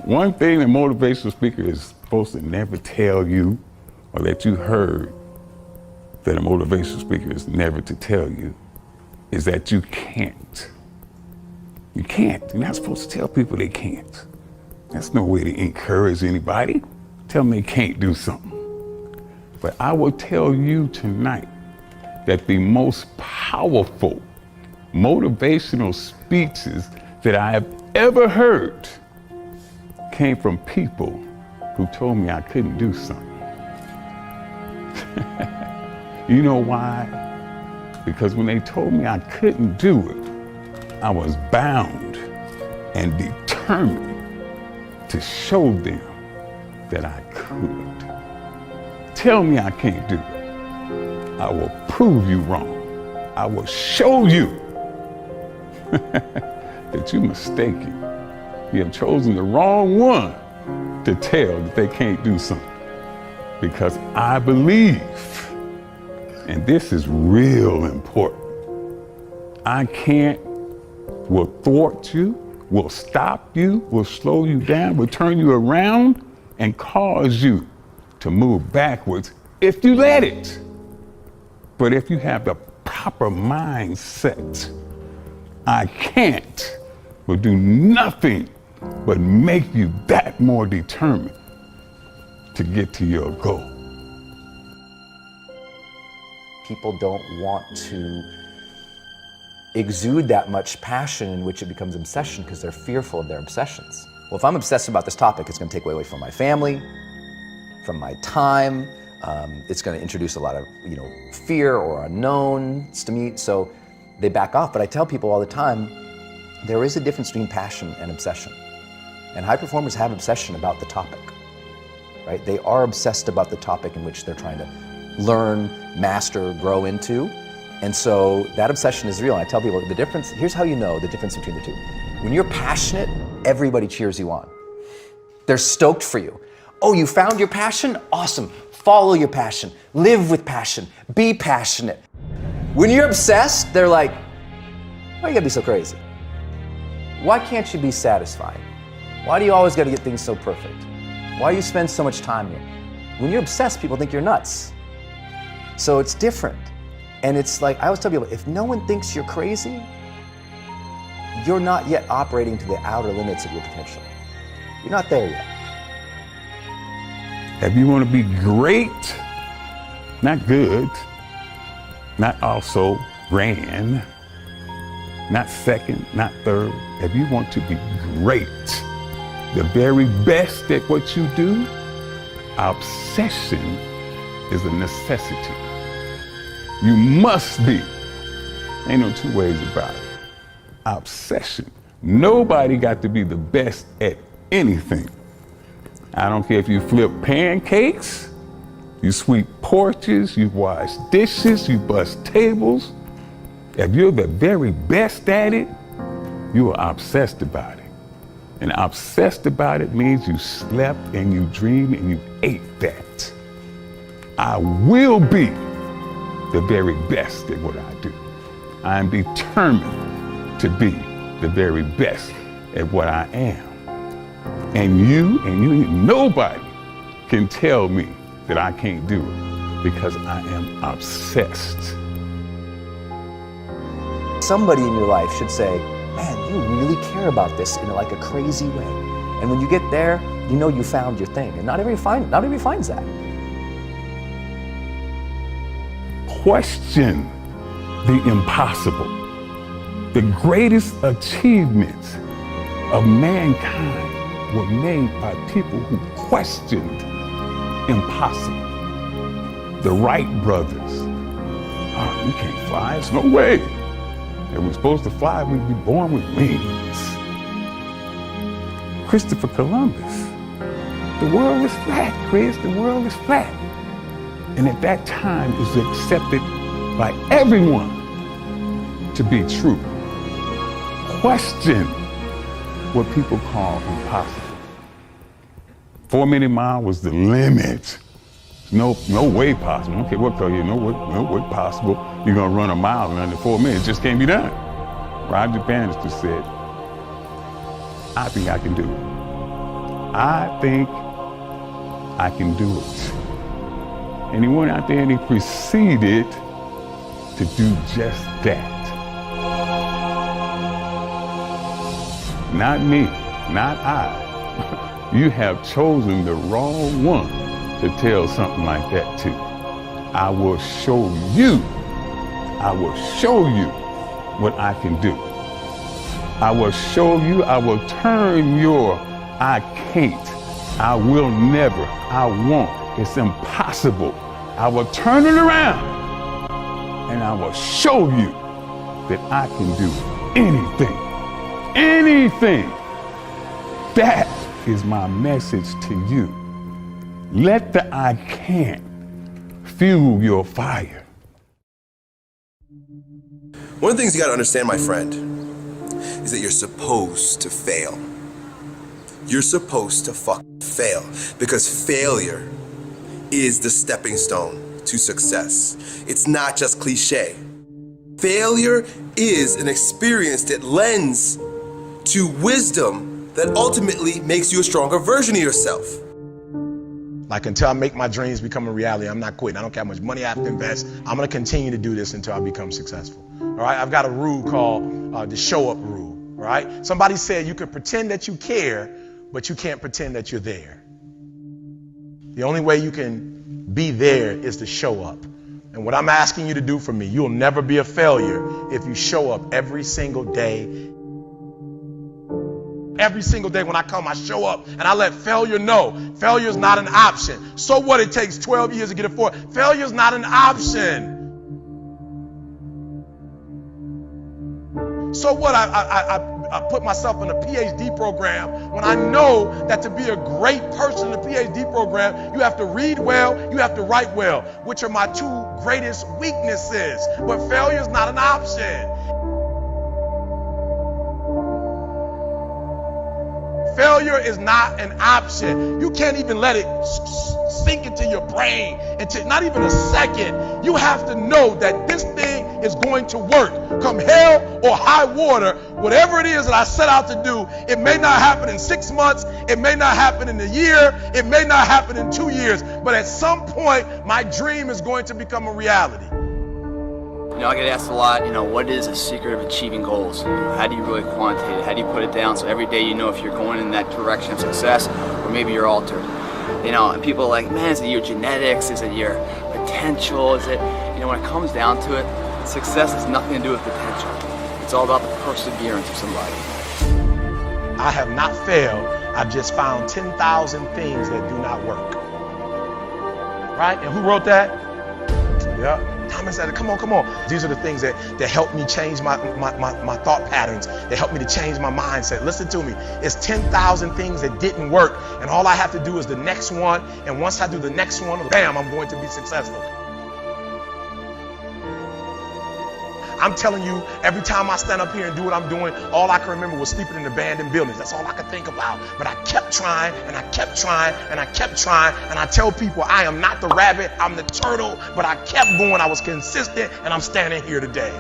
One thing a motivational speaker is supposed to never tell you, or that you heard that a motivational speaker is never to tell you, is that you can't. You can't. You're not supposed to tell people they can't. That's no way to encourage anybody. Tell them they can't do something. But I will tell you tonight that the most powerful motivational speeches that I have ever heard came from people who told me I couldn't do something. You know why? Because when they told me I couldn't do it, I was bound and determined to show them that I could. Tell me I can't do it. I will prove you wrong. I will show you that you're mistaken. You have chosen the wrong one to tell that they can't do something. Because I believe, and this is real important, I can't will thwart you, will stop you, will slow you down, will turn you around and cause you to move backwards if you let it. But if you have the proper mindset, I can't will do nothing but make you that more determined to get to your goal. People don't want to exude that much passion in which it becomes obsession because they're fearful of their obsessions. Well, if I'm obsessed about this topic, it's going to take away from my family, from my time. It's going to introduce a lot of, fear or unknowns to me. So they back off. But I tell people all the time, there is a difference between passion and obsession. And high performers have obsession about the topic, right? They are obsessed about the topic in which they're trying to learn, master, grow into. And so that obsession is real. And I tell people the difference, here's how you know the difference between the two. When you're passionate, everybody cheers you on. They're stoked for you. Oh, you found your passion? Awesome. Follow your passion. Live with passion. Be passionate. When you're obsessed, they're like, why you gotta be so crazy? Why can't you be satisfied? Why do you always gotta get things so perfect? Why do you spend so much time here? When you're obsessed, people think you're nuts. So it's different. And it's like, I always tell people, if no one thinks you're crazy, you're not yet operating to the outer limits of your potential. You're not there yet. If you want to be great, not good, not also grand, not second, not third, if you want to be great, the very best at what you do, obsession is a necessity. You must be. Ain't no two ways about it. Obsession. Nobody got to be the best at anything. I don't care if you flip pancakes, you sweep porches, you wash dishes, you bust tables. If you're the very best at it, you are obsessed about it. And obsessed about it means you slept and you dreamed and you ate that. I will be the very best at what I do. I am determined to be the very best at what I am. And nobody can tell me that I can't do it because I am obsessed. Somebody in your life should say, man, you really care about this in like a crazy way. And when you get there, you know you found your thing. And not everybody finds that. Question the impossible. The greatest achievements of mankind were made by people who questioned impossible. The Wright brothers. Oh, you can't fly, there's no way. If we're supposed to fly, we'd be born with wings. Christopher Columbus. The world is flat, Chris, the world is flat. And at that time it was accepted by everyone to be true. Question what people call impossible. 4 minute mile was the limit. No way possible. I don't care what color you know, no way possible. You're gonna run a mile in under 4 minutes. It just can't be done. Roger Bannister said, I think I can do it. I think I can do it. And he went out there and he proceeded to do just that. Not me, not I. You have chosen the wrong one to tell something like that to. I will show you what I can do. I will show you, I will turn your I can't, I will never, I won't, it's impossible. I will turn it around and I will show you that I can do anything. Anything. That is my message to you. Let the I can't fuel your fire. One of the things you gotta understand, my friend, is that you're supposed to fail. You're supposed to fail, because failure is the stepping stone to success. It's not just cliche. Failure is an experience that lends to wisdom that ultimately makes you a stronger version of yourself. Like, until I make my dreams become a reality, I'm not quitting. I don't care how much money I have to invest. I'm gonna continue to do this until I become successful. All right, I've got a rule called the show up rule, all right? Somebody said you can pretend that you care, but you can't pretend that you're there. The only way you can be there is to show up. And what I'm asking you to do for me, you'll never be a failure if you show up every single day. Every single day when I come, I show up and I let failure know. Failure is not an option. So what, it takes 12 years to get it forward. Failure is not an option. So what, I put myself in a PhD program when I know that to be a great person in the PhD program, you have to read well, you have to write well, which are my two greatest weaknesses. But failure is not an option. Failure is not an option. You can't even let it sink into your brain, into not even a second. You have to know that this thing is going to work. Come hell or high water, whatever it is that I set out to do, it may not happen in 6 months, it may not happen in a year, it may not happen in 2 years, but at some point, my dream is going to become a reality. You know, I get asked a lot, what is the secret of achieving goals? How do you really quantitate it? How do you put it down so every day you know if you're going in that direction of success or maybe you're altered? And people are like, man, is it your genetics? Is it your potential? Is it, when it comes down to it, success has nothing to do with potential. It's all about the perseverance of somebody. I have not failed. I've just found 10,000 things that do not work. Right? And who wrote that? Yeah. Thomas said, come on. These are the things that help me change my thought patterns, that help me to change my mindset. Listen to me. It's 10,000 things that didn't work, and all I have to do is the next one, and once I do the next one, bam, I'm going to be successful. I'm telling you, every time I stand up here and do what I'm doing, all I can remember was sleeping in abandoned buildings. That's all I could think about. But I kept trying, and I kept trying, and I kept trying. And I tell people, I am not the rabbit, I'm the turtle. But I kept going, I was consistent, and I'm standing here today.